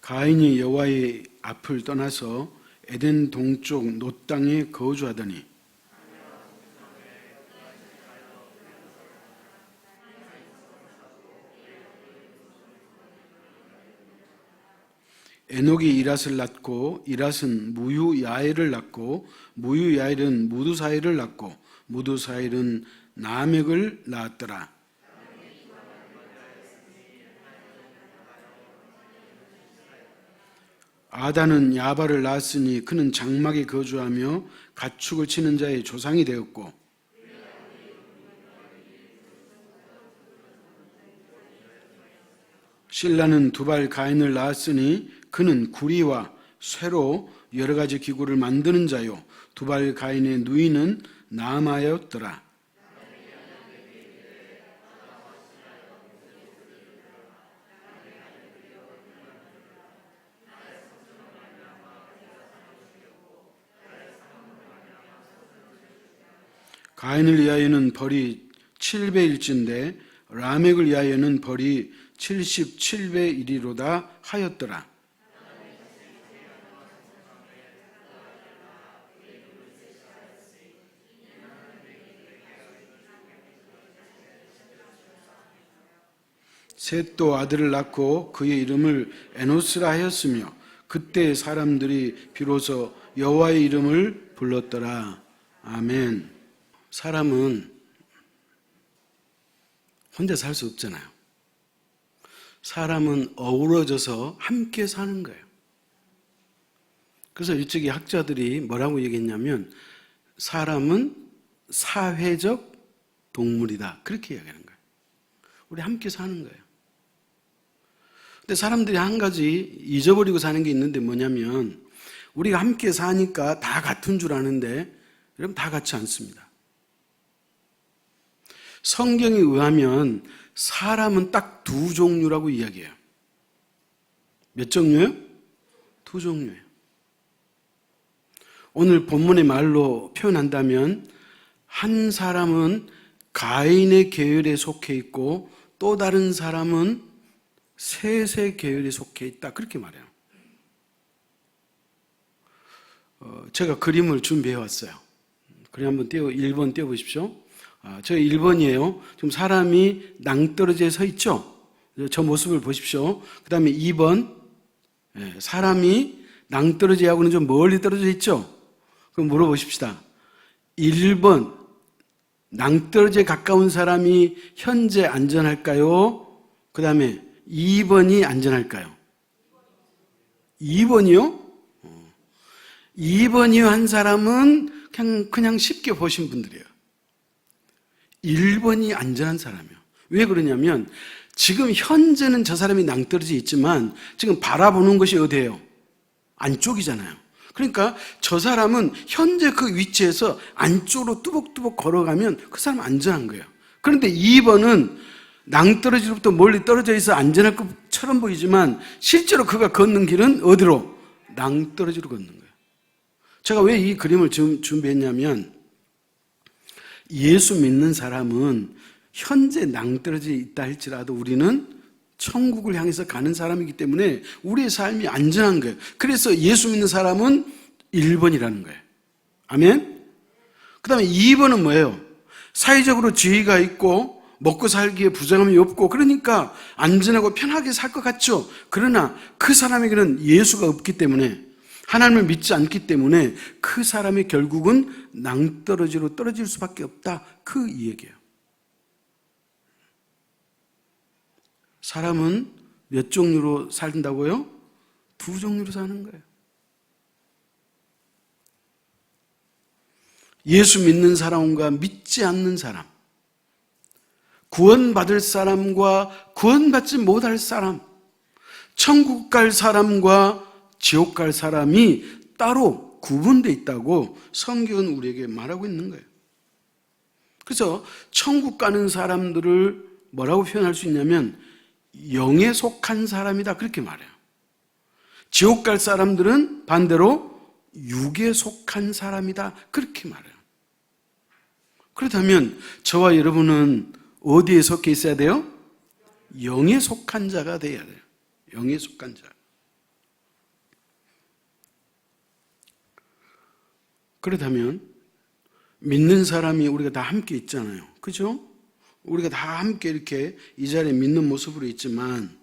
가인이 여호와의 앞을 떠나서 에덴 동쪽 놋 땅에 거주하더니 에녹이 이랏을 낳고 이랏은 무유야엘을 낳고 무유야엘은 무두사일을 낳고 무두사일은 라멕을 낳았더라. 아다는 야발을 낳았으니 그는 장막에 거주하며 가축을 치는 자의 조상이 되었고 실라는 두발 가인을 낳았으니 그는 구리와 쇠로 여러 가지 기구를 만드는 자요 두발 가인의 누이는 나아마였더라. 가인을 위하여는 벌이 7배일진데 라멕을 위하여는 벌이 77배이리로다 하였더라. 셋도 아들을 낳고 그의 이름을 에노스라 하였으며 그때 사람들이 비로소 여호와의 이름을 불렀더라. 아멘. 사람은 혼자 살 수 없잖아요. 사람은 어우러져서 함께 사는 거예요. 그래서 이쪽에 학자들이 뭐라고 얘기했냐면 사람은 사회적 동물이다. 그렇게 이야기하는 거예요. 우리 함께 사는 거예요. 근데 사람들이 한 가지 잊어버리고 사는 게 있는데 뭐냐면 우리가 함께 사니까 다 같은 줄 아는데 여러분 다 같지 않습니다. 성경에 의하면 사람은 딱 두 종류라고 이야기해요. 몇 종류예요? 두 종류예요. 오늘 본문의 말로 표현한다면 한 사람은 가인의 계열에 속해 있고 또 다른 사람은 셋의 계열에 속해 있다. 그렇게 말해요. 제가 그림을 준비해 왔어요. 그림 한번 1번 띄워보십시오. 저희 1번이에요. 지금 사람이 낭떠러지에 서 있죠? 저 모습을 보십시오. 그 다음에 2번, 사람이 낭떠러지하고는 좀 멀리 떨어져 있죠? 그럼 물어보십시다. 1번, 낭떠러지에 가까운 사람이 현재 안전할까요? 그 다음에 2번이 안전할까요? 2번이요? 2번이요 한 사람은 그냥 쉽게 보신 분들이에요. 1번이 안전한 사람이에요. 왜 그러냐면 지금 현재는 저 사람이 낭떠러져 있지만 지금 바라보는 것이 어디예요? 안쪽이잖아요. 그러니까 저 사람은 현재 그 위치에서 안쪽으로 뚜벅뚜벅 걸어가면 그 사람은 안전한 거예요. 그런데 2번은 낭떠러지로부터 멀리 떨어져 있어 안전할 것처럼 보이지만 실제로 그가 걷는 길은 어디로? 낭떠러지로 걷는 거예요. 제가 왜 이 그림을 준비했냐면 예수 믿는 사람은 현재 낭떠러져 있다 할지라도 우리는 천국을 향해서 가는 사람이기 때문에 우리의 삶이 안전한 거예요. 그래서 예수 믿는 사람은 1번이라는 거예요. 아멘? 그 다음에 2번은 뭐예요? 사회적으로 지위가 있고 먹고 살기에 부정함이 없고 그러니까 안전하고 편하게 살 것 같죠. 그러나 그 사람에게는 예수가 없기 때문에 하나님을 믿지 않기 때문에 그 사람이 결국은 낭떠러지로 떨어질 수밖에 없다. 그 얘기예요. 사람은 몇 종류로 산다고요? 두 종류로 사는 거예요. 예수 믿는 사람과 믿지 않는 사람, 구원받을 사람과 구원받지 못할 사람, 천국 갈 사람과 지옥 갈 사람이 따로 구분되어 있다고 성경은 우리에게 말하고 있는 거예요. 그래서 천국 가는 사람들을 뭐라고 표현할 수 있냐면 영에 속한 사람이다 그렇게 말해요. 지옥 갈 사람들은 반대로 육에 속한 사람이다 그렇게 말해요. 그렇다면 저와 여러분은 어디에 속해 있어야 돼요? 영에 속한 자가 되어야 돼요. 영에 속한 자. 그렇다면 믿는 사람이 우리가 다 함께 있잖아요. 그죠? 우리가 다 함께 이렇게 이 자리에 믿는 모습으로 있지만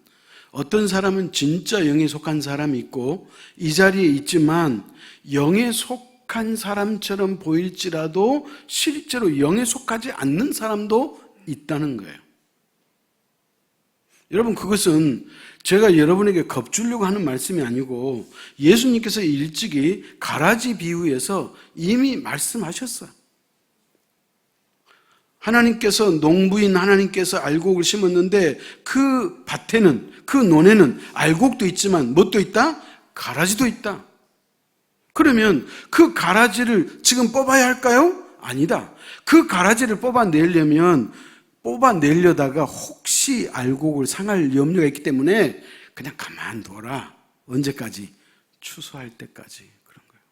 어떤 사람은 진짜 영에 속한 사람이 있고 이 자리에 있지만 영에 속한 사람처럼 보일지라도 실제로 영에 속하지 않는 사람도 있다는 거예요. 여러분, 그것은 제가 여러분에게 겁주려고 하는 말씀이 아니고 예수님께서 일찍이 가라지 비유에서 이미 말씀하셨어요. 하나님께서 농부인 하나님께서 알곡을 심었는데 그 밭에는, 그 논에는 알곡도 있지만 무엇도 있다? 가라지도 있다. 그러면 그 가라지를 지금 뽑아야 할까요? 아니다. 그 가라지를 뽑아내려다가 혹시 알곡을 상할 염려가 있기 때문에 그냥 가만둬라. 언제까지? 추수할 때까지. 그런 거예요.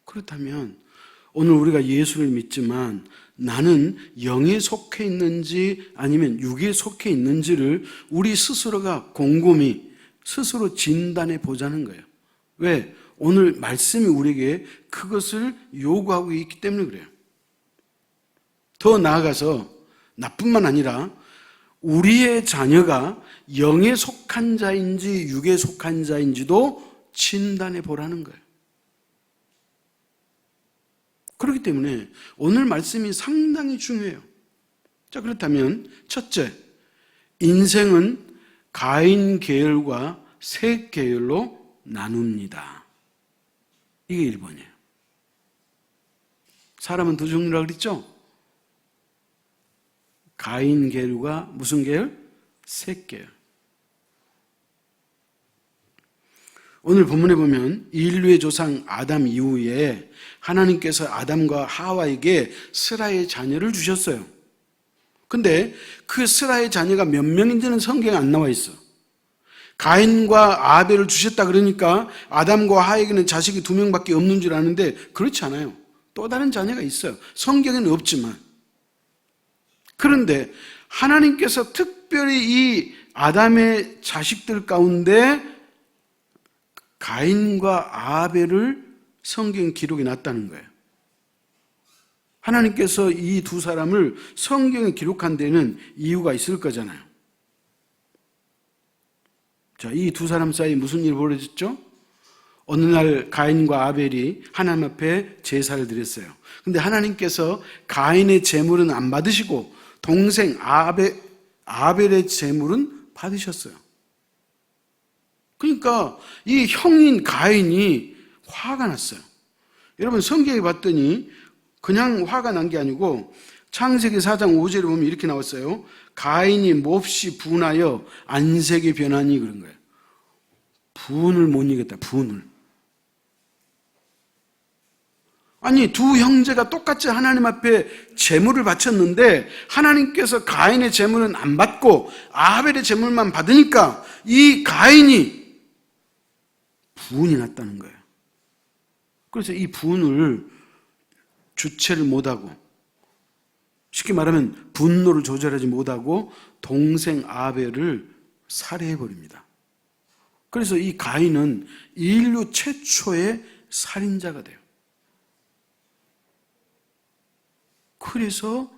그렇다면 오늘 우리가 예수를 믿지만 나는 영에 속해 있는지 아니면 육에 속해 있는지를 우리 스스로가 곰곰이 스스로 진단해 보자는 거예요. 왜? 오늘 말씀이 우리에게 그것을 요구하고 있기 때문에 그래요. 더 나아가서 나뿐만 아니라 우리의 자녀가 영에 속한 자인지 육에 속한 자인지도 진단해 보라는 거예요. 그렇기 때문에 오늘 말씀이 상당히 중요해요. 자, 그렇다면 첫째, 인생은 가인 계열과 셋 계열로 나눕니다. 이게 1번이에요. 사람은 두 종류라고 그랬죠? 가인 계열과 무슨 계열? 셋 계열. 오늘 본문에 보면 인류의 조상 아담 이후에 하나님께서 아담과 하와에게 스라의 자녀를 주셨어요. 근데 그 스라의 자녀가 몇 명인지는 성경에 안 나와 있어. 가인과 아벨을 주셨다 그러니까 아담과 하와에게는 자식이 2명밖에 없는 줄 아는데 그렇지 않아요. 또 다른 자녀가 있어요. 성경에는 없지만. 그런데 하나님께서 특별히 이 아담의 자식들 가운데 가인과 아벨을 성경 기록에 놨다는 거예요. 하나님께서 이 두 사람을 성경에 기록한 데는 이유가 있을 거잖아요. 자, 이 두 사람 사이에 무슨 일이 벌어졌죠? 어느 날 가인과 아벨이 하나님 앞에 제사를 드렸어요. 근데 하나님께서 가인의 제물은 안 받으시고 동생 아벨의 제물은 받으셨어요. 그러니까 이 형인 가인이 화가 났어요. 여러분, 성경에 봤더니 그냥 화가 난 게 아니고 창세기 4장 5절에 보면 이렇게 나왔어요. 가인이 몹시 분하여 안색이 변하니 그런 거예요. 분을 못 이겼다. 분을. 아니, 두 형제가 똑같이 하나님 앞에 제물을 바쳤는데 하나님께서 가인의 제물은 안 받고 아벨의 제물만 받으니까 이 가인이 분이 났다는 거예요. 그래서 이 분을 주체를 못하고, 쉽게 말하면 분노를 조절하지 못하고 동생 아벨을 살해해버립니다. 그래서 이 가인은 인류 최초의 살인자가 돼요. 그래서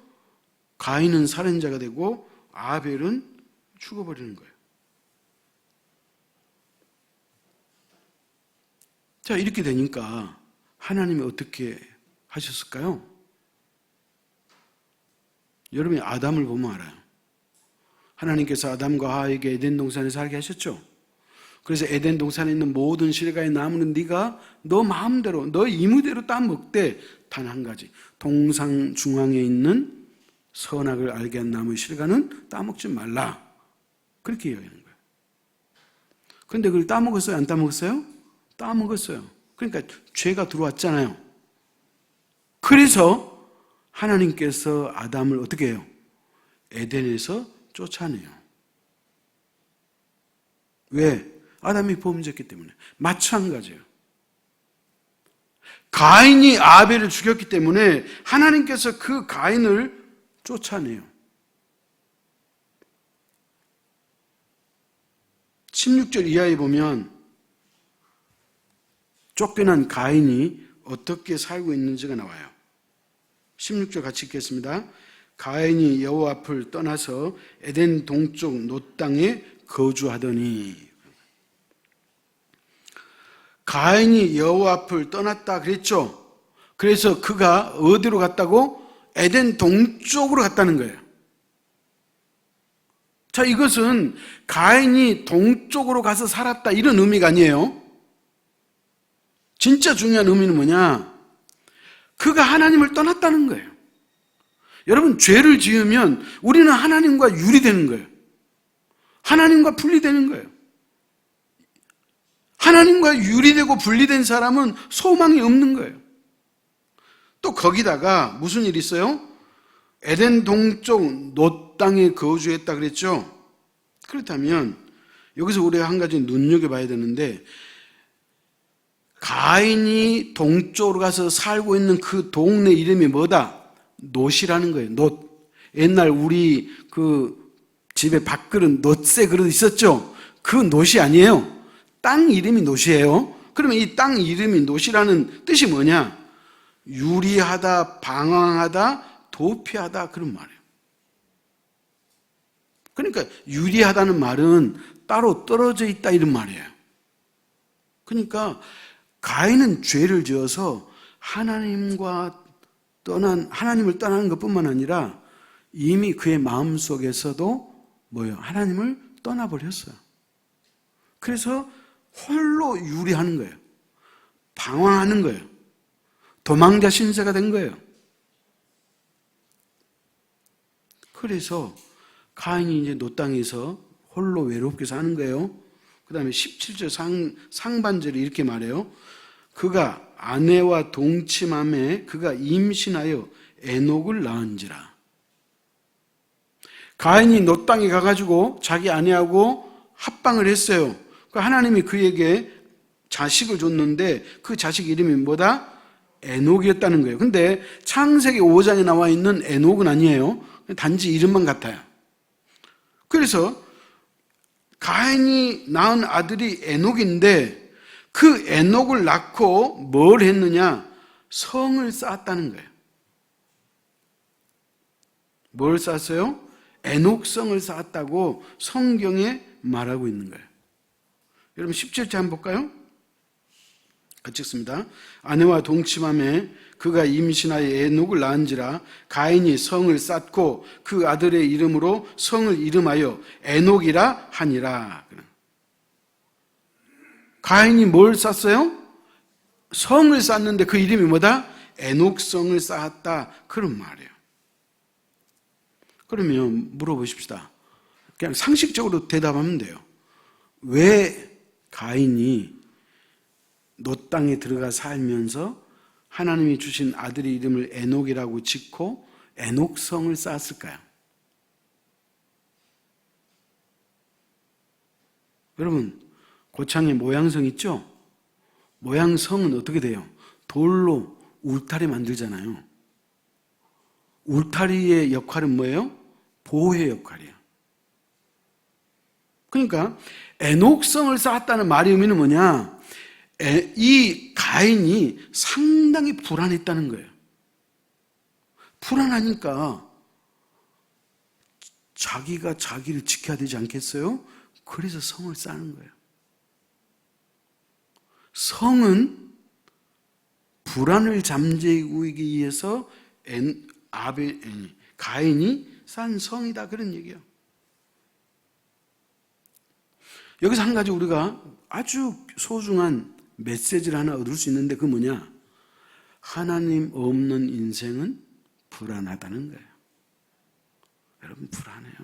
가인은 살인자가 되고 아벨은 죽어버리는 거예요. 자, 이렇게 되니까 하나님이 어떻게 하셨을까요? 여러분이 아담을 보면 알아요. 하나님께서 아담과 하와에게 에덴 동산에 살게 하셨죠. 그래서 에덴 동산에 있는 모든 실과의 나무는 네가 너 마음대로, 너 임의대로 따먹되 단 한 가지, 동산 중앙에 있는 선악을 알게 한 나무의 실과는 따먹지 말라. 그렇게 이야기하는 거예요. 그런데 그걸 따먹었어요? 안 따먹었어요? 따먹었어요. 그러니까 죄가 들어왔잖아요. 그래서 하나님께서 아담을 어떻게 해요? 에덴에서 쫓아내요. 왜? 아담이 범죄했기 때문에. 마찬가지예요. 가인이 아벨을 죽였기 때문에 하나님께서 그 가인을 쫓아내요. 16절 이하에 보면 쫓겨난 가인이 어떻게 살고 있는지가 나와요. 16절 같이 읽겠습니다. 가인이 여호와 앞을 떠나서 에덴 동쪽 놋 땅에 거주하더니. 가인이 여호와 앞을 떠났다 그랬죠. 그래서 그가 어디로 갔다고? 에덴 동쪽으로 갔다는 거예요. 자, 이것은 가인이 동쪽으로 가서 살았다 이런 의미가 아니에요. 진짜 중요한 의미는 뭐냐? 그가 하나님을 떠났다는 거예요. 여러분, 죄를 지으면 우리는 하나님과 유리되는 거예요. 하나님과 분리되는 거예요. 하나님과 유리되고 분리된 사람은 소망이 없는 거예요. 또 거기다가 무슨 일이 있어요? 에덴 동쪽 놋 땅에 거주했다 그랬죠? 그렇다면 여기서 우리가 한 가지 눈여겨봐야 되는데, 가인이 동쪽으로 가서 살고 있는 그 동네 이름이 뭐다? 놋이라는 거예요. 놋. 옛날 우리 그 집에 밥그릇, 놋새 그릇 있었죠? 그 놋이 아니에요. 땅 이름이 놋이에요. 그러면 이 땅 이름이 놋이라는 뜻이 뭐냐? 유리하다, 방황하다, 도피하다 그런 말이에요. 그러니까 유리하다는 말은 따로 떨어져 있다 이런 말이에요. 그러니까 가인은 죄를 지어서 하나님을 떠나는 것뿐만 아니라 이미 그의 마음속에서도 뭐예요? 하나님을 떠나버렸어요. 그래서 홀로 유리하는 거예요. 방황하는 거예요. 도망자 신세가 된 거예요. 그래서 가인이 이제 놋 땅에서 홀로 외롭게 사는 거예요. 그 다음에 17절 상반절이 이렇게 말해요. 그가 아내와 동침함에 그가 임신하여 에녹을 낳은지라. 가인이 놋 땅에 가가지고 자기 아내하고 합방을 했어요. 하나님이 그에게 자식을 줬는데 그 자식 이름이 뭐다? 에녹이었다는 거예요. 근데 창세기 5장에 나와 있는 에녹은 아니에요. 단지 이름만 같아요. 그래서 가인이 낳은 아들이 에녹인데 그 에녹을 낳고 뭘 했느냐? 성을 쌓았다는 거예요. 뭘 쌓았어요? 에녹성을 쌓았다고 성경에 말하고 있는 거예요. 여러분 17절 한번 볼까요? 같이 읽습니다. 아내와 동침함에 그가 임신하여 에녹을 낳은지라. 가인이 성을 쌓고 그 아들의 이름으로 성을 이름하여 에녹이라 하니라. 가인이 뭘 쌓았어요? 성을 쌓는데 그 이름이 뭐다? 에녹성을 쌓았다 그런 말이에요. 그러면 물어보십시다. 그냥 상식적으로 대답하면 돼요. 왜 가인이 놋 땅에 들어가 살면서 하나님이 주신 아들의 이름을 에녹이라고 짓고 에녹성을 쌓았을까요? 여러분, 고창에 모양성 있죠? 모양성은 어떻게 돼요? 돌로 울타리 만들잖아요. 울타리의 역할은 뭐예요? 보호의 역할이에요. 그러니까 에녹성을 쌓았다는 말의 의미는 뭐냐? 이 가인이 상당히 불안했다는 거예요. 불안하니까 자기가 자기를 지켜야 되지 않겠어요? 그래서 성을 쌓는 거예요. 성은 불안을 잠재우기 위해서 가인이 쌓은 성이다 그런 얘기예요. 여기서 한 가지 우리가 아주 소중한 메시지를 하나 얻을 수 있는데 그게 뭐냐? 하나님 없는 인생은 불안하다는 거예요. 여러분 불안해요.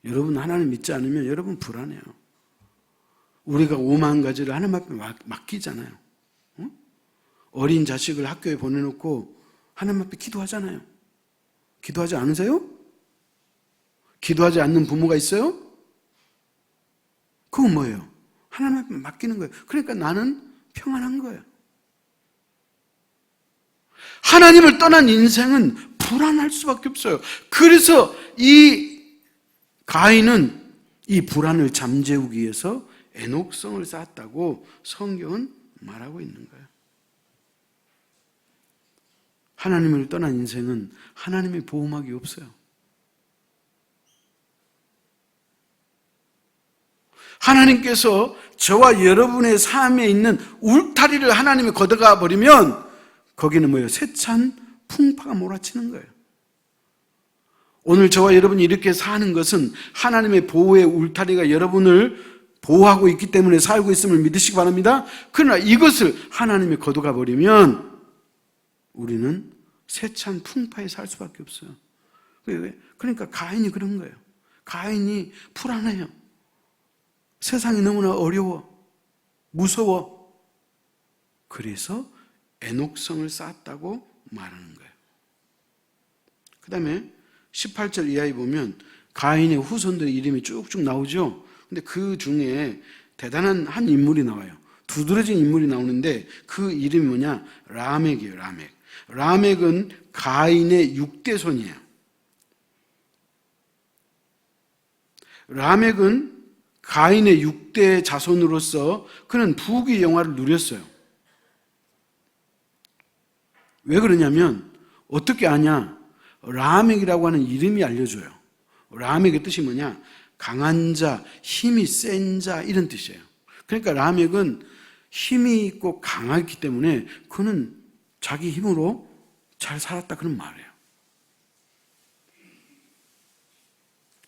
여러분 하나님 믿지 않으면 여러분 불안해요. 우리가 5만 가지를 하나님 앞에 맡기잖아요. 어린 자식을 학교에 보내놓고 하나님 앞에 기도하잖아요. 기도하지 않으세요? 기도하지 않는 부모가 있어요? 그건 뭐예요? 하나님 앞에 맡기는 거예요. 그러니까 나는 평안한 거예요. 하나님을 떠난 인생은 불안할 수밖에 없어요. 그래서 이 가인은 이 불안을 잠재우기 위해서 애녹성을 쌓았다고 성경은 말하고 있는 거예요. 하나님을 떠난 인생은 하나님의 보호막이 없어요. 하나님께서 저와 여러분의 삶에 있는 울타리를 하나님이 걷어가 버리면 거기는 뭐예요? 세찬 풍파가 몰아치는 거예요. 오늘 저와 여러분이 이렇게 사는 것은 하나님의 보호의 울타리가 여러분을 보호하고 있기 때문에 살고 있음을 믿으시기 바랍니다. 그러나 이것을 하나님이 걷어가 버리면 우리는 세찬 풍파에 살 수밖에 없어요. 그러니까 가인이 그런 거예요. 가인이 불안해요. 세상이 너무나 어려워, 무서워. 그래서 애녹성을 쌓았다고 말하는 거예요. 그 다음에 18절 이하에 보면 가인의 후손들의 이름이 쭉쭉 나오죠. 근데 그 중에 대단한 한 인물이 나와요. 두드러진 인물이 나오는데 그 이름이 뭐냐? 라멕이에요. 라멕. 라멕은 가인의 6대 손이에요. 라멕은 가인의 6대 자손으로서 그는 부귀 영화를 누렸어요. 왜 그러냐면 어떻게 아냐? 라멕이라고 하는 이름이 알려줘요. 라멕의 뜻이 뭐냐? 강한 자, 힘이 센 자 이런 뜻이에요. 그러니까 라멕은 힘이 있고 강하기 때문에 그는 자기 힘으로 잘 살았다 그런 말이에요.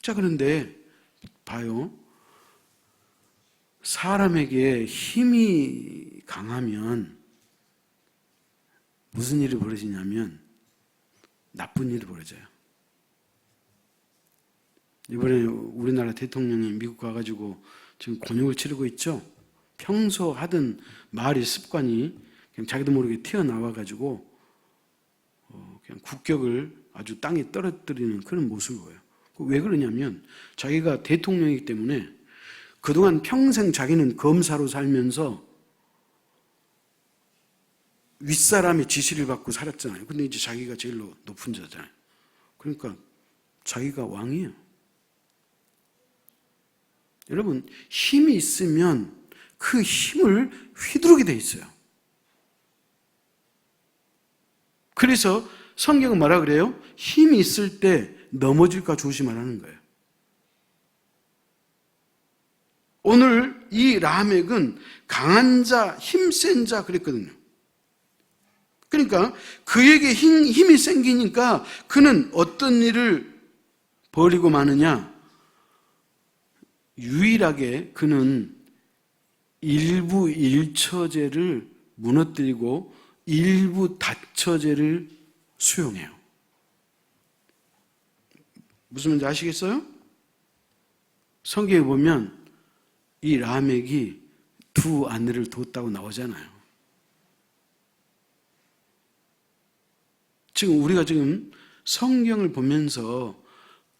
자, 그런데 봐요. 사람에게 힘이 강하면 무슨 일이 벌어지냐면 나쁜 일이 벌어져요. 이번에 우리나라 대통령이 미국 가가지고 지금 곤욕을 치르고 있죠. 평소 하던 말의 습관이 그냥 자기도 모르게 튀어나와가지고 그냥 국격을 아주 땅에 떨어뜨리는 그런 모습을 보여요. 왜 그러냐면 자기가 대통령이기 때문에 그동안 평생 자기는 검사로 살면서 윗사람의 지시를 받고 살았잖아요. 근데 이제 자기가 제일 높은 자잖아요. 그러니까 자기가 왕이에요. 여러분, 힘이 있으면 그 힘을 휘두르게 돼 있어요. 그래서 성경은 뭐라 그래요? 힘이 있을 때 넘어질까 조심하라는 거예요. 오늘 이 라멕은 강한 자, 힘센 자 그랬거든요. 그러니까 그에게 힘이 생기니까 그는 어떤 일을 벌이고 마느냐? 유일하게 그는 일부 일처제를 무너뜨리고 일부 다처제를 수용해요. 무슨 말인지 아시겠어요? 성경에 보면 이 라멕이 두 아내를 뒀다고 나오잖아요. 지금 우리가 지금 성경을 보면서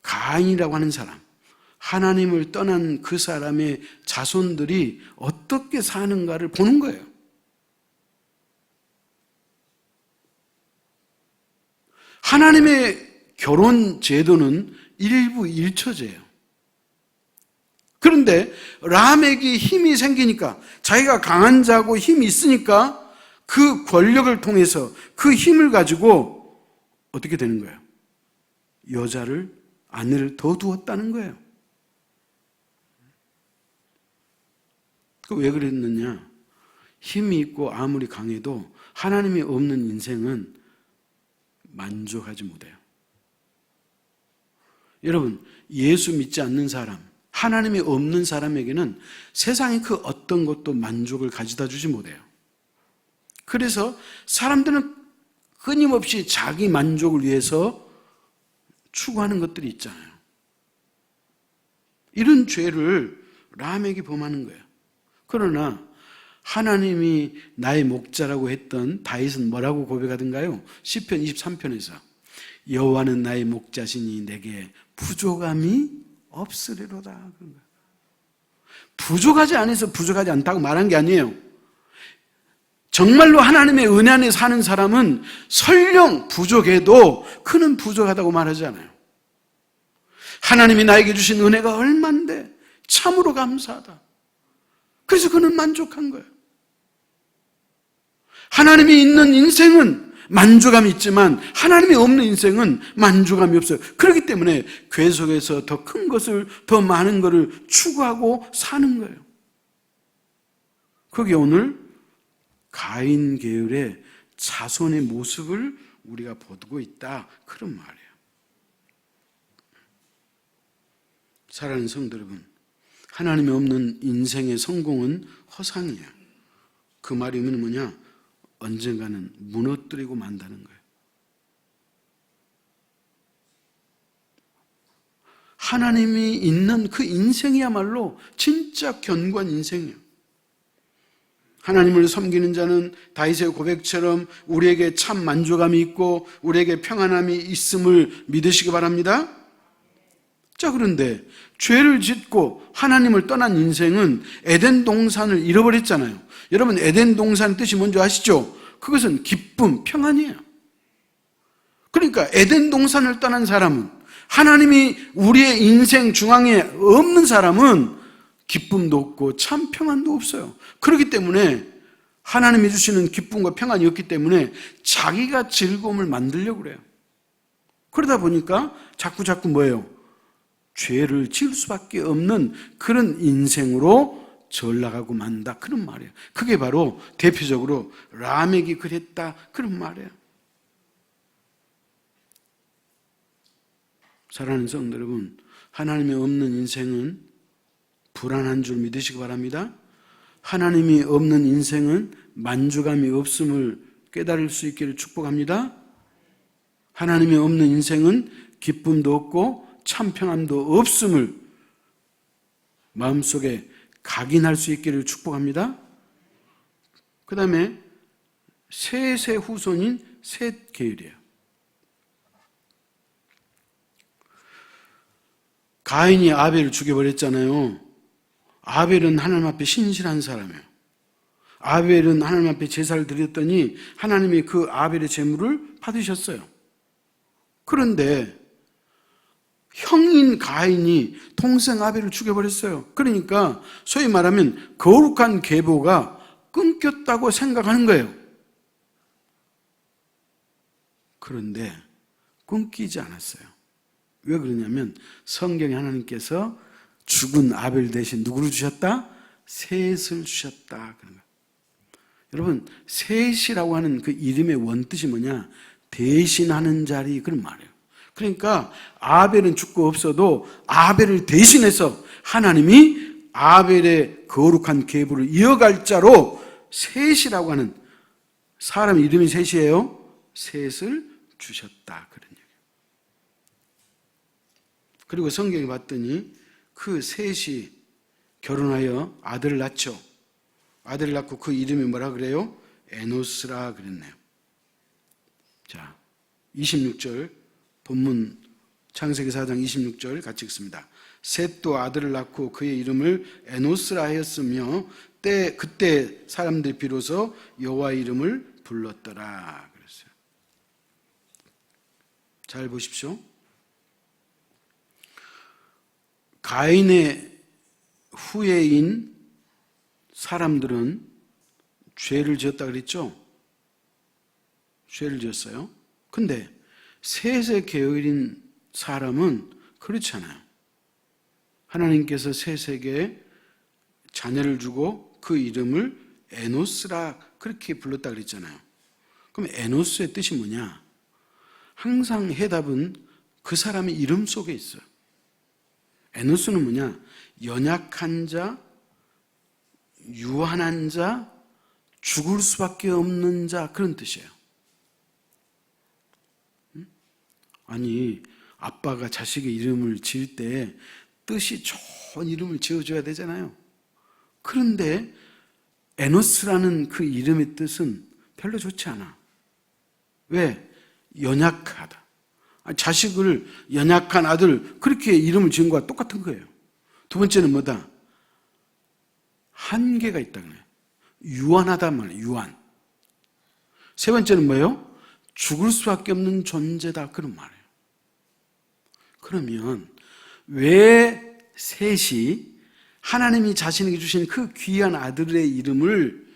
가인이라고 하는 사람, 하나님을 떠난 그 사람의 자손들이 어떻게 사는가를 보는 거예요. 하나님의 결혼 제도는 일부 일처제예요. 그런데 라멕이 힘이 생기니까 자기가 강한 자고 힘이 있으니까 그 권력을 통해서 그 힘을 가지고 어떻게 되는 거예요? 여자를, 아내를 더 두었다는 거예요. 왜 그랬느냐? 힘이 있고 아무리 강해도 하나님이 없는 인생은 만족하지 못해요. 여러분, 예수 믿지 않는 사람, 하나님이 없는 사람에게는 세상의 그 어떤 것도 만족을 가져다 주지 못해요. 그래서 사람들은 끊임없이 자기 만족을 위해서 추구하는 것들이 있잖아요. 이런 죄를 라멕이 범하는 거예요. 그러나 하나님이 나의 목자라고 했던 다윗은 뭐라고 고백하던가요? 시편 23편에서 여호와는 나의 목자시니 내게 부족함이 없으리로다. 부족하지 않아서 부족하지 않다고 말한 게 아니에요. 정말로 하나님의 은혜 안에 사는 사람은 설령 부족해도 그는 부족하다고 말하잖아요. 하나님이 나에게 주신 은혜가 얼만데 참으로 감사하다. 그래서 그는 만족한 거예요. 하나님이 있는 인생은 만족감이 있지만 하나님이 없는 인생은 만족감이 없어요. 그렇기 때문에 계속해서 더 큰 것을, 더 많은 것을 추구하고 사는 거예요. 그게 오늘 가인 계열의 자손의 모습을 우리가 보고 있다, 그런 말이에요. 사랑하는 성도 여러분, 하나님이 없는 인생의 성공은 허상이에요. 그 말이 의미는 뭐냐? 언젠가는 무너뜨리고 만다는 거예요. 하나님이 있는 그 인생이야말로 진짜 견고한 인생이에요. 하나님을 섬기는 자는 다윗의 고백처럼 우리에게 참 만족감이 있고 우리에게 평안함이 있음을 믿으시기 바랍니다. 자, 그런데 죄를 짓고 하나님을 떠난 인생은 에덴 동산을 잃어버렸잖아요. 여러분, 에덴 동산 뜻이 뭔지 아시죠? 그것은 기쁨, 평안이에요. 그러니까 에덴 동산을 떠난 사람은, 하나님이 우리의 인생 중앙에 없는 사람은 기쁨도 없고 참 평안도 없어요. 그렇기 때문에 하나님이 주시는 기쁨과 평안이 없기 때문에 자기가 즐거움을 만들려고 그래요. 그러다 보니까 자꾸 뭐예요? 죄를 지을 수밖에 없는 그런 인생으로 전락하고 만다, 그런 말이에요. 그게 바로 대표적으로 라멕이 그랬다, 그런 말이에요. 사랑하는 성도 여러분, 하나님이 없는 인생은 불안한 줄 믿으시기 바랍니다. 하나님이 없는 인생은 만족감이 없음을 깨달을 수 있기를 축복합니다. 하나님이 없는 인생은 기쁨도 없고 참 평안도 없음을 마음속에 각인할 수 있기를 축복합니다. 그 다음에 셋의 후손인 셋 계율이에요. 가인이 아벨을 죽여버렸잖아요. 아벨은 하나님 앞에 신실한 사람이에요. 아벨은 하나님 앞에 제사를 드렸더니 하나님이 그 아벨의 제물을 받으셨어요. 그런데 형인 가인이 동생 아벨을 죽여버렸어요. 그러니까 소위 말하면 거룩한 계보가 끊겼다고 생각하는 거예요. 그런데 끊기지 않았어요. 왜 그러냐면 성경에 하나님께서 죽은 아벨 대신 누구를 주셨다? 셋을 주셨다. 그런 거예요. 여러분, 셋이라고 하는 그 이름의 원뜻이 뭐냐? 대신하는 자리, 그런 말이에요. 그러니까 아벨은 죽고 없어도 아벨을 대신해서 하나님이 아벨의 거룩한 계보를 이어갈 자로 셋이라고 하는, 사람 이름이 셋이에요. 셋을 주셨다, 그런 얘기예요. 그리고 성경에 봤더니 그 셋이 결혼하여 아들을 낳죠. 아들을 낳고 그 이름이 뭐라 그래요? 에노스라 그랬네요. 자, 26절 본문 창세기 4장 26절 같이 읽습니다. 셋도 아들을 낳고 그의 이름을 에노스라 하였으며 그때 사람들이 비로소 여호와의 이름을 불렀더라 그랬어요. 잘 보십시오. 가인의 후예인 사람들은 죄를 지었다 그랬죠? 죄를 지었어요. 근데 셋의 계열인 사람은 그렇지 않아요. 하나님께서 셋에게 자녀를 주고 그 이름을 에노스라 그렇게 불렀다 그랬잖아요. 그럼 에노스의 뜻이 뭐냐? 항상 해답은 그 사람의 이름 속에 있어요. 에노스는 뭐냐? 연약한 자, 유한한 자, 죽을 수밖에 없는 자, 그런 뜻이에요. 아니, 아빠가 자식의 이름을 지을 때 뜻이 좋은 이름을 지어줘야 되잖아요. 그런데 에노스라는 그 이름의 뜻은 별로 좋지 않아. 왜? 연약하다. 자식을 연약한 아들, 그렇게 이름을 지은 거와 똑같은 거예요. 두 번째는 뭐다? 한계가 있다 그래요. 유한하단 말이에요. 유한. 세 번째는 뭐예요? 죽을 수밖에 없는 존재다, 그런 말이에요. 그러면 왜 셋이 하나님이 자신에게 주신 그 귀한 아들의 이름을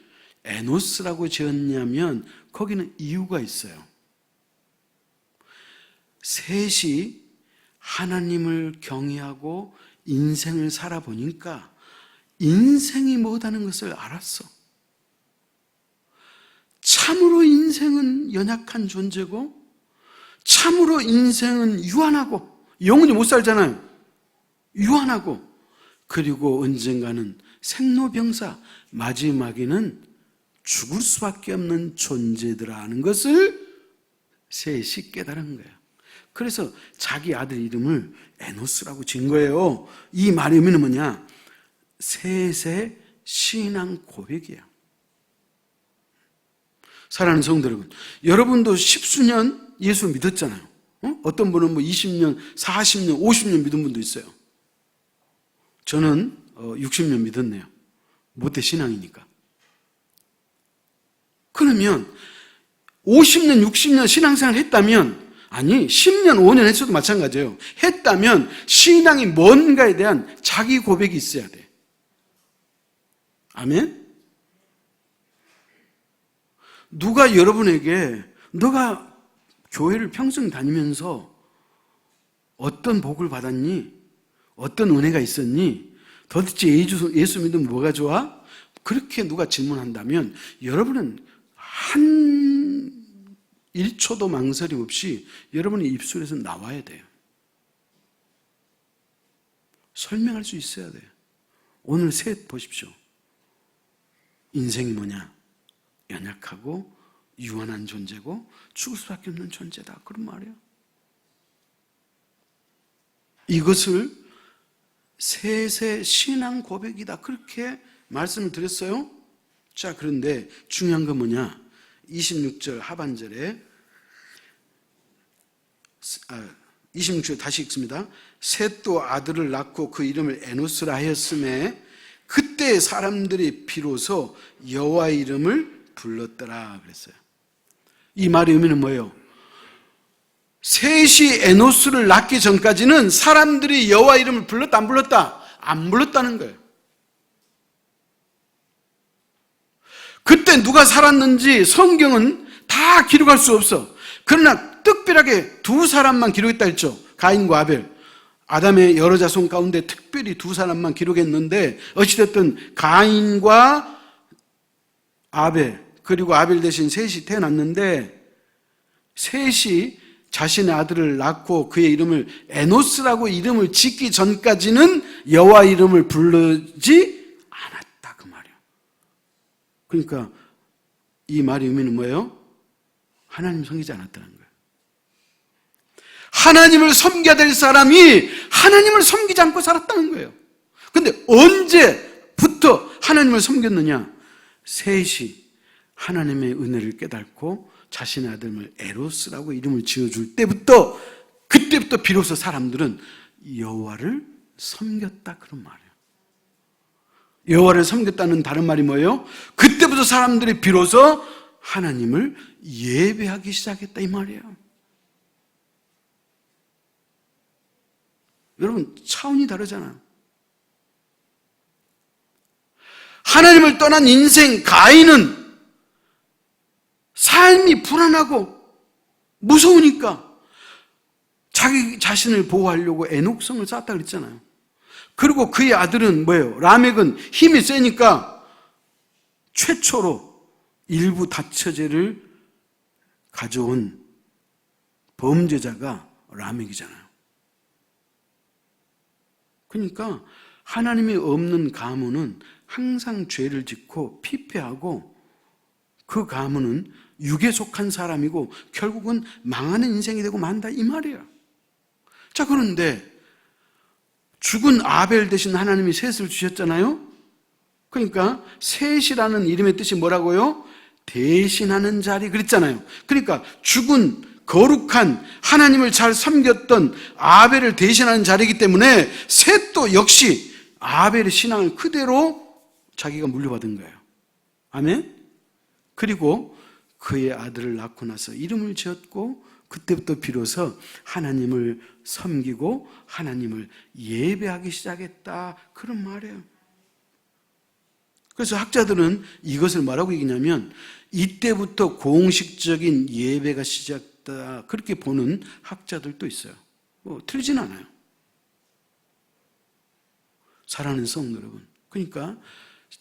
에노스라고 지었냐면 거기는 이유가 있어요. 셋이 하나님을 경외하고 인생을 살아보니까 인생이 뭐다는 것을 알았어. 참으로 인생은 연약한 존재고 참으로 인생은 유한하고 영원히 못 살잖아요. 유한하고 그리고 언젠가는 생로병사 마지막에는 죽을 수밖에 없는 존재들아는 것을 셋이 깨달은 거예요. 그래서 자기 아들 이름을 에노스라고 지은 거예요. 이 말의 의미는 뭐냐? 셋의 신앙 고백이에요. 사랑하는 성도 여러분, 여러분도 십수년 예수 믿었잖아요. 어떤 분은 20년, 40년, 50년 믿은 분도 있어요. 저는 60년 믿었네요. 모태 신앙이니까. 그러면 50년, 60년 신앙생활 했다면, 아니 10년, 5년 했어도 마찬가지예요. 했다면 신앙이 뭔가에 대한 자기 고백이 있어야 돼. 아멘? 누가 여러분에게 너가 교회를 평생 다니면서 어떤 복을 받았니? 어떤 은혜가 있었니? 도대체 예수 믿으면 뭐가 좋아? 그렇게 누가 질문한다면 여러분은 한 1초도 망설임 없이 여러분의 입술에서 나와야 돼요. 설명할 수 있어야 돼요. 오늘 셋 보십시오. 인생이 뭐냐? 연약하고 유한한 존재고 죽을 수밖에 없는 존재다. 그런 말이에요. 이것을 셋의 신앙 고백이다. 그렇게 말씀을 드렸어요. 자, 그런데 중요한 건 뭐냐? 26절 하반절에 26절 다시 읽습니다. 셋도 아들을 낳고 그 이름을 에노스라 하였음에 그때 사람들이 비로소 여호와의 이름을 불렀더라 그랬어요. 이 말의 의미는 뭐예요? 셋이 에노스를 낳기 전까지는 사람들이 여호와 이름을 불렀다 안 불렀다? 안 불렀다는 거예요. 그때 누가 살았는지 성경은 다 기록할 수 없어. 그러나 특별하게 두 사람만 기록했다 했죠. 가인과 아벨. 아담의 여러 자손 가운데 특별히 두 사람만 기록했는데 어찌됐든 가인과 아벨 그리고 아벨 대신 셋이 태어났는데 셋이 자신의 아들을 낳고 그의 이름을 에노스라고 이름을 짓기 전까지는 여호와 이름을 부르지 않았다 그 말이에요. 그러니까 이 말의 의미는 뭐예요? 하나님 섬기지 않았다는 거예요. 하나님을 섬겨야 될 사람이 하나님을 섬기지 않고 살았다는 거예요. 그런데 언제부터 하나님을 섬겼느냐? 셋이 하나님의 은혜를 깨닫고 자신의 아들을 에로스라고 이름을 지어줄 때부터, 그때부터 비로소 사람들은 여호와를 섬겼다 그런 말이에요. 여호와를 섬겼다는 다른 말이 뭐예요? 그때부터 사람들이 비로소 하나님을 예배하기 시작했다 이 말이에요. 여러분 차원이 다르잖아요. 하나님을 떠난 인생 가인은 삶이 불안하고 무서우니까 자기 자신을 보호하려고 애녹성을 쌓았다 그랬잖아요. 그리고 그의 아들은 뭐예요? 라멕은 힘이 세니까 최초로 일부 다처제를 가져온 범죄자가 라멕이잖아요. 그러니까 하나님이 없는 가문은 항상 죄를 짓고 피폐하고 그 가문은 육에 속한 사람이고 결국은 망하는 인생이 되고 만다 이 말이에요. 자, 그런데 죽은 아벨 대신 하나님이 셋을 주셨잖아요. 그러니까 셋이라는 이름의 뜻이 뭐라고요? 대신하는 자리 그랬잖아요. 그러니까 죽은 거룩한 하나님을 잘 섬겼던 아벨을 대신하는 자리이기 때문에 셋도 역시 아벨의 신앙을 그대로 자기가 물려받은 거예요. 아멘? 그리고 그의 아들을 낳고 나서 이름을 지었고 그때부터 비로소 하나님을 섬기고 하나님을 예배하기 시작했다 그런 말이에요. 그래서 학자들은 이것을 뭐라고 얘기냐면 이때부터 공식적인 예배가 시작됐다, 그렇게 보는 학자들도 있어요. 틀리진 않아요. 사랑하는 성도 여러분, 그러니까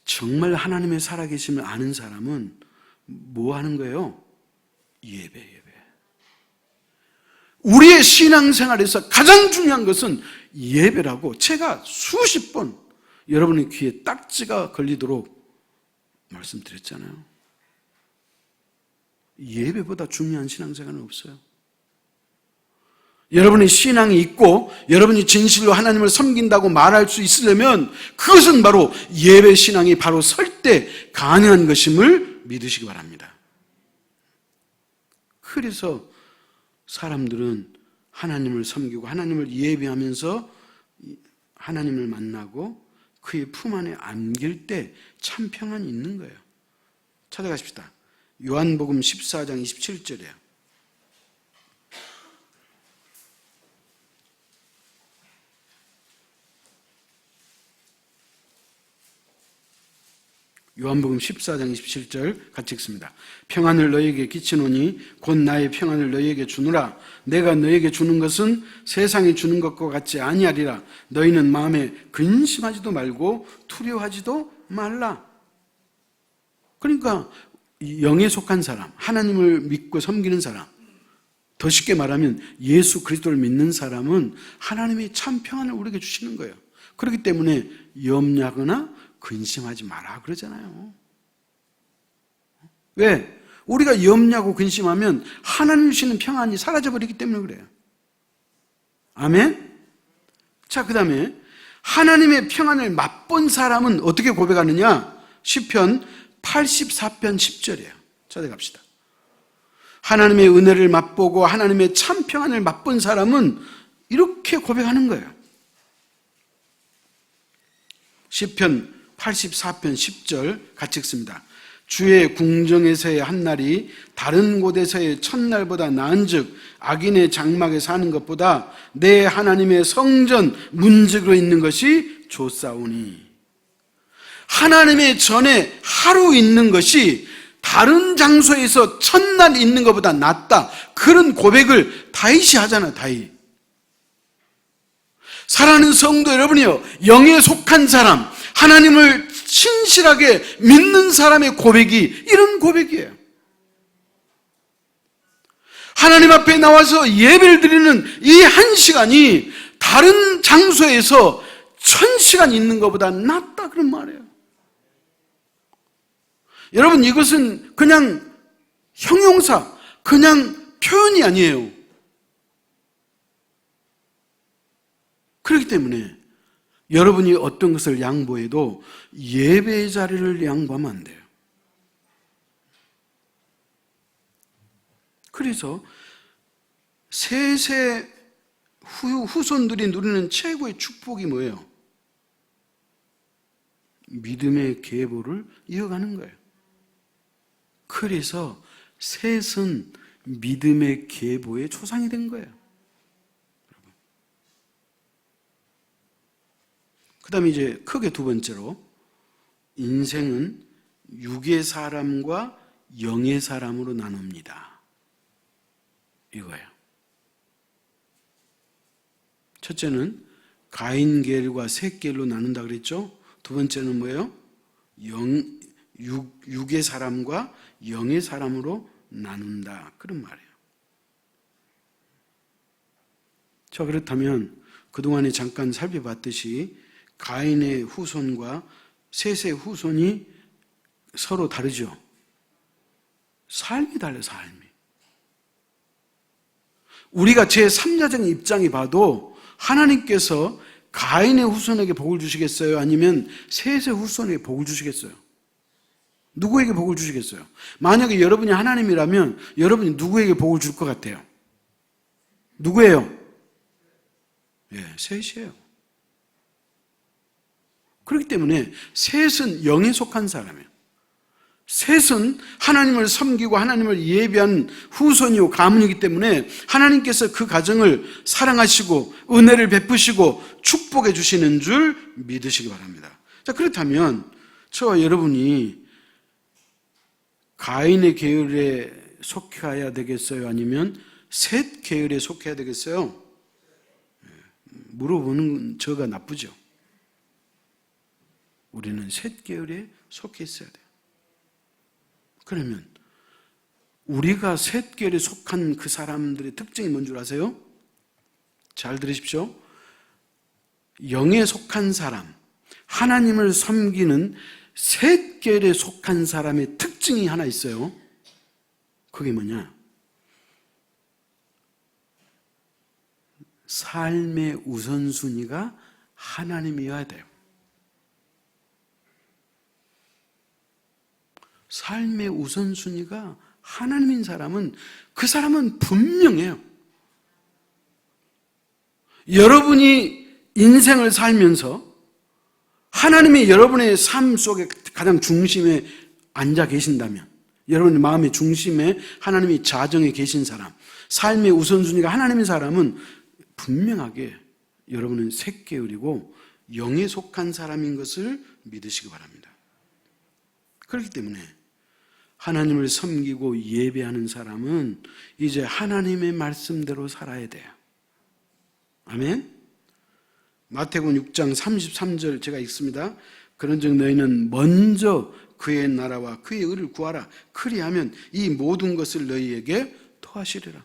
정말 하나님의 살아계심을 아는 사람은 뭐 하는 거예요? 예배. 우리의 신앙생활에서 가장 중요한 것은 예배라고 제가 수십 번 여러분의 귀에 딱지가 걸리도록 말씀드렸잖아요. 예배보다 중요한 신앙생활은 없어요. 여러분의 신앙이 있고 여러분이 진실로 하나님을 섬긴다고 말할 수 있으려면 그것은 바로 예배 신앙이 바로 설 때 가능한 것임을 믿으시기 바랍니다. 그래서 사람들은 하나님을 섬기고 하나님을 예배하면서 하나님을 만나고 그의 품 안에 안길 때 참 평안이 있는 거예요. 찾아가십시다. 요한복음 14장 27절이에요. 요한복음 14장 27절 같이 읽습니다. 평안을 너희에게 끼치노니 곧 나의 평안을 너희에게 주노라. 내가 너희에게 주는 것은 세상이 주는 것과 같지 아니하리라. 너희는 마음에 근심하지도 말고 두려워하지도 말라. 그러니까 영에 속한 사람, 하나님을 믿고 섬기는 사람, 더 쉽게 말하면 예수 그리스도를 믿는 사람은 하나님의 참 평안을 우리에게 주시는 거예요. 그렇기 때문에 염려하거나 근심하지 마라 그러잖아요. 왜? 우리가 염려하고 근심하면 하나님 주시는 평안이 사라져버리기 때문에 그래요. 아멘? 자, 그 다음에 하나님의 평안을 맛본 사람은 어떻게 고백하느냐? 시편 84편 10절이에요. 찾아갑시다. 하나님의 은혜를 맛보고 하나님의 참 평안을 맛본 사람은 이렇게 고백하는 거예요. 시편 84편 10절 같이 읽습니다. 주의 궁정에서의 한날이 다른 곳에서의 첫날보다 나은즉 악인의 장막에 사는 것보다 내 하나님의 성전 문지기로 있는 것이 좋사오니. 하나님의 전에 하루 있는 것이 다른 장소에서 첫날 있는 것보다 낫다. 그런 고백을 다윗이 하잖아요. 다윗. 사랑하는 성도 여러분이요, 영에 속한 사람, 하나님을 신실하게 믿는 사람의 고백이 이런 고백이에요. 하나님 앞에 나와서 예배를 드리는 이 한 시간이 다른 장소에서 1000시간 있는 것보다 낫다, 그런 말이에요. 여러분, 이것은 그냥 형용사, 그냥 표현이 아니에요. 그렇기 때문에 여러분이 어떤 것을 양보해도 예배의 자리를 양보하면 안 돼요. 그래서 세세 후손들이 누리는 최고의 축복이 뭐예요? 믿음의 계보를 이어가는 거예요. 그래서 셋은 믿음의 계보의 초상이 된 거예요. 그 다음에 이제 크게 두 번째로, 인생은 육의 사람과 영의 사람으로 나눕니다. 이거예요. 첫째는 가인계열과 셋계열로 나눈다 그랬죠? 두 번째는 뭐예요? 육의 사람과 영의 사람으로 나눈다, 그런 말이에요. 자, 그렇다면 그동안에 잠깐 살펴봤듯이 가인의 후손과 셋의 후손이 서로 다르죠. 삶이 달라요, 삶이. 우리가 제3자적인 입장이 봐도 하나님께서 가인의 후손에게 복을 주시겠어요? 아니면 셋의 후손에게 복을 주시겠어요? 누구에게 복을 주시겠어요? 만약에 여러분이 하나님이라면 여러분이 누구에게 복을 줄 것 같아요? 누구예요? 예, 셋이에요. 그렇기 때문에 셋은 영에 속한 사람이에요. 셋은 하나님을 섬기고 하나님을 예배한 후손이고 가문이기 때문에 하나님께서 그 가정을 사랑하시고 은혜를 베푸시고 축복해 주시는 줄 믿으시기 바랍니다. 자, 그렇다면 저와 여러분이 가인의 계열에 속해야 되겠어요? 아니면 셋 계열에 속해야 되겠어요? 물어보는 저가 나쁘죠. 우리는 셋 계열에 속해 있어야 돼요. 그러면 우리가 셋 계열에 속한 그 사람들의 특징이 뭔 줄 아세요? 잘 들으십시오. 영에 속한 사람, 하나님을 섬기는 셋 계열에 속한 사람의 특징이 하나 있어요. 그게 뭐냐? 삶의 우선순위가 하나님이어야 돼요. 삶의 우선순위가 하나님인 사람은 그 사람은 분명해요. 여러분이 인생을 살면서 하나님이 여러분의 삶 속에 가장 중심에 앉아 계신다면, 여러분의 마음의 중심에 하나님이 자정에 계신 사람, 삶의 우선순위가 하나님인 사람은 분명하게 여러분은 셋 계열이고 영에 속한 사람인 것을 믿으시기 바랍니다. 그렇기 때문에 하나님을 섬기고 예배하는 사람은 이제 하나님의 말씀대로 살아야 돼요. 아멘? 마태복음 6장 33절 제가 읽습니다. 그런즉 너희는 먼저 그의 나라와 그의 의를 구하라. 그리하면 이 모든 것을 너희에게 더하시리라.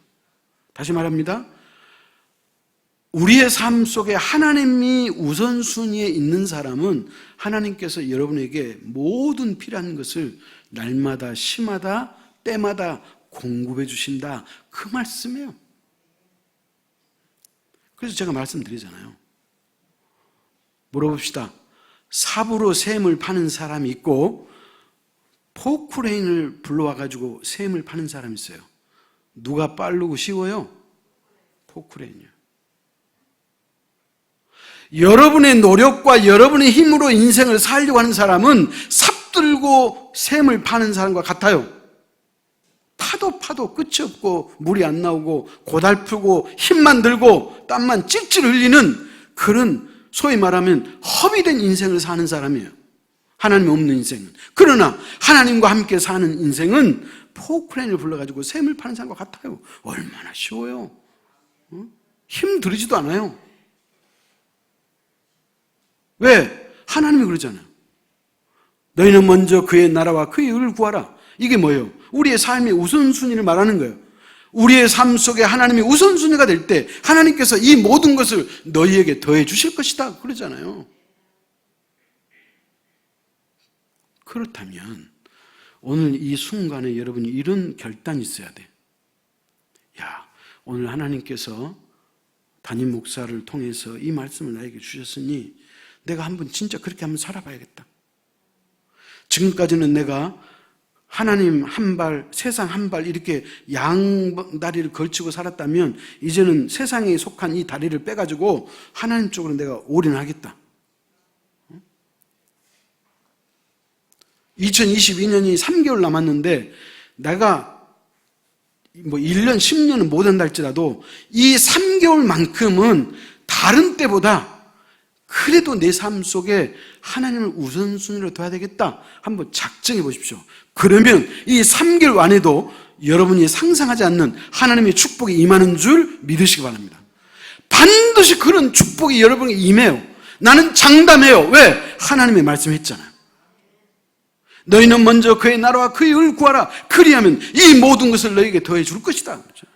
다시 말합니다. 우리의 삶 속에 하나님이 우선순위에 있는 사람은 하나님께서 여러분에게 모든 필요한 것을 날마다 시마다 때마다 공급해 주신다. 그 말씀이에요. 그래서 제가 말씀드리잖아요. 물어봅시다. 삽으로 샘을 파는 사람이 있고 포크레인을 불러와가지고 샘을 파는 사람이 있어요. 누가 빠르고 쉬워요? 포크레인이요. 여러분의 노력과 여러분의 힘으로 인생을 살려고 하는 사람은 삽 들고 샘을 파는 사람과 같아요. 파도 끝이 없고 물이 안 나오고 고달프고 힘만 들고 땀만 찔찔 흘리는 그런 소위 말하면 허비된 인생을 사는 사람이에요. 하나님 없는 인생은. 그러나 하나님과 함께 사는 인생은 포크레인을 불러가지고 샘을 파는 사람과 같아요. 얼마나 쉬워요. 힘 들이지도 않아요. 왜? 하나님이 그러잖아요. 너희는 먼저 그의 나라와 그의 의를 구하라. 이게 뭐예요? 우리의 삶의 우선순위를 말하는 거예요. 우리의 삶 속에 하나님이 우선순위가 될 때 하나님께서 이 모든 것을 너희에게 더해 주실 것이다 그러잖아요. 그렇다면 오늘 이 순간에 여러분이 이런 결단이 있어야 돼. 야, 오늘 하나님께서 담임 목사를 통해서 이 말씀을 나에게 주셨으니 내가 한번 진짜 그렇게 한번 살아봐야겠다. 지금까지는 내가 하나님 한 발, 세상 한 발 이렇게 양다리를 걸치고 살았다면 이제는 세상에 속한 이 다리를 빼가지고 하나님 쪽으로 내가 올인하겠다. 2022년이 3개월 남았는데 내가 뭐 1년, 10년은 못한다 할지라도 이 3개월만큼은 다른 때보다 그래도 내 삶 속에 하나님을 우선순위로 둬야 되겠다. 한번 작정해 보십시오. 그러면 이 3개월 안에도 여러분이 상상하지 않는 하나님의 축복이 임하는 줄 믿으시기 바랍니다. 반드시 그런 축복이 여러분에게 임해요. 나는 장담해요. 왜? 하나님의 말씀했잖아요. 너희는 먼저 그의 나라와 그의 의를 구하라. 그리하면 이 모든 것을 너희에게 더해 줄 것이다. 그렇죠?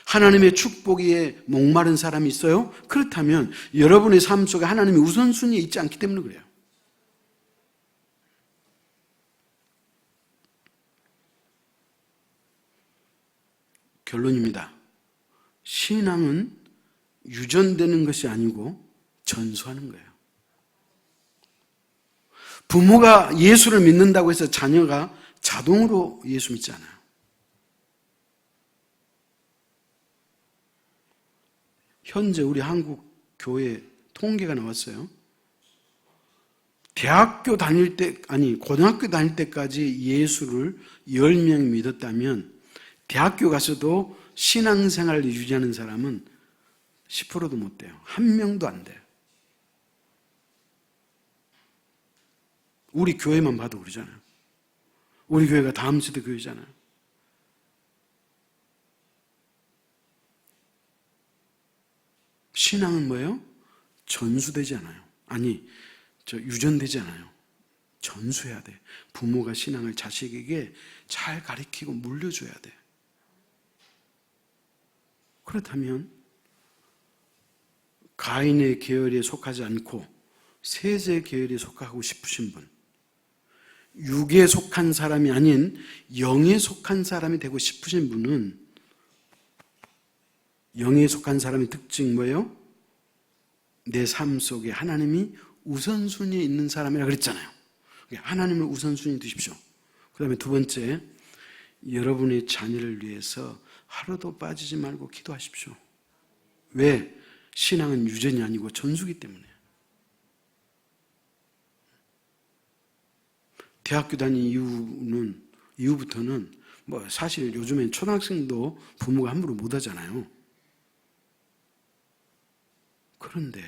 하나님의 축복에 목마른 사람이 있어요? 그렇다면 여러분의 삶 속에 하나님이 우선순위에 있지 않기 때문에 그래요. 결론입니다. 신앙은 유전되는 것이 아니고 전수하는 거예요. 부모가 예수를 믿는다고 해서 자녀가 자동으로 예수 믿지 않아요. 현재 우리 한국 교회 통계가 나왔어요. 고등학교 다닐 때까지 예수를 10명 믿었다면 대학교 가서도 신앙생활을 유지하는 사람은 10%도 못 돼요. 1명도 안 돼요. 우리 교회만 봐도 그러잖아요. 우리 교회가 다음 세대 교회잖아요. 신앙은 뭐예요? 전수되지 않아요. 아니, 유전되지 않아요. 전수해야 돼. 부모가 신앙을 자식에게 잘 가르치고 물려줘야 돼. 그렇다면 가인의 계열에 속하지 않고 셋의 계열에 속하고 싶으신 분, 육에 속한 사람이 아닌 영에 속한 사람이 되고 싶으신 분은, 영에 속한 사람의 특징 뭐예요? 내 삶 속에 하나님이 우선순위에 있는 사람이라 그랬잖아요. 하나님을 우선순위 두십시오. 그 다음에 두 번째, 여러분의 자녀를 위해서 하루도 빠지지 말고 기도하십시오. 왜? 신앙은 유전이 아니고 전수기 때문에. 대학교 다닌 이후부터는 사실 요즘엔 초등학생도 부모가 함부로 못 하잖아요. 그런데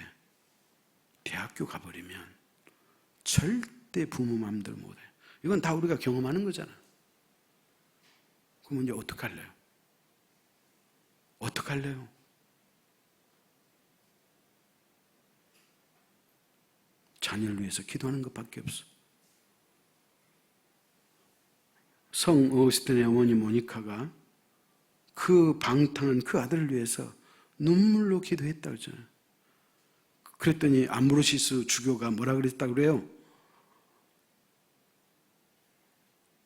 대학교 가버리면 절대 부모 마음대로 못 해요. 이건 다 우리가 경험하는 거잖아요. 그럼 이제 어떡할래요? 어떡할래요? 자녀를 위해서 기도하는 것밖에 없어. 성 어거스틴의 어머니 모니카가 그 방탕한 그 아들을 위해서 눈물로 기도했다고 했잖아요. 그랬더니 암브로시스 주교가 뭐라 그랬다고 그래요?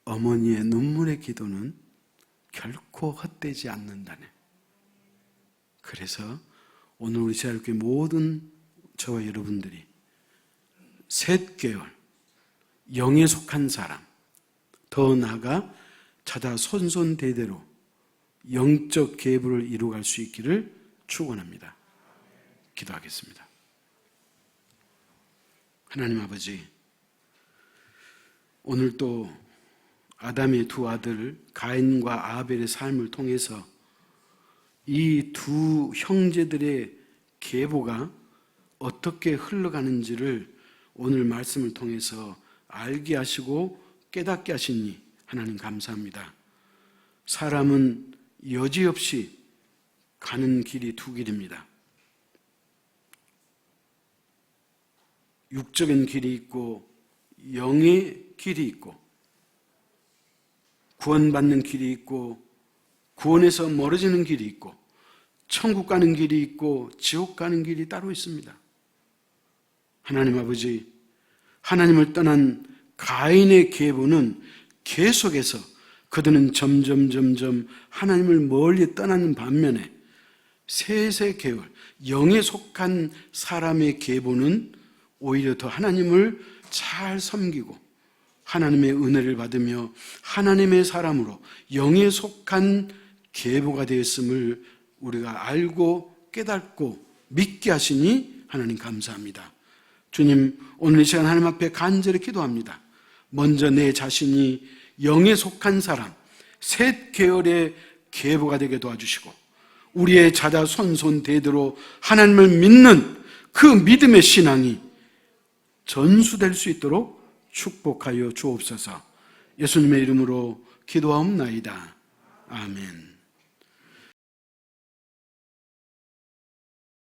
어머니의 눈물의 기도는 결코 헛되지 않는다네. 그래서 오늘 우리 제일교회 모든 저와 여러분들이 셋 계열, 영에 속한 사람, 더 나아가 자다 손손대대로 영적 계보를 이루어갈 수 있기를 축원합니다. 기도하겠습니다. 하나님 아버지, 오늘 또 아담의 두 아들 가인과 아벨의 삶을 통해서 이 두 형제들의 계보가 어떻게 흘러가는지를 오늘 말씀을 통해서 알게 하시고 깨닫게 하시니 하나님 감사합니다. 사람은 여지없이 가는 길이 두 길입니다. 육적인 길이 있고 영의 길이 있고, 구원받는 길이 있고 구원에서 멀어지는 길이 있고, 천국 가는 길이 있고 지옥 가는 길이 따로 있습니다. 하나님 아버지, 하나님을 떠난 가인의 계보는 계속해서 그들은 점점 하나님을 멀리 떠나는 반면에 셋의 계열, 영에 속한 사람의 계보는 오히려 더 하나님을 잘 섬기고 하나님의 은혜를 받으며 하나님의 사람으로 영에 속한 계보가 되었음을 우리가 알고 깨닫고 믿게 하시니 하나님 감사합니다. 주님, 오늘 이 시간 하나님 앞에 간절히 기도합니다. 먼저 내 자신이 영에 속한 사람, 셋 계열의 계보가 되게 도와주시고 우리의 자자 손손대대로 하나님을 믿는 그 믿음의 신앙이 전수될 수 있도록 축복하여 주옵소서. 예수님의 이름으로 기도하옵나이다. 아멘.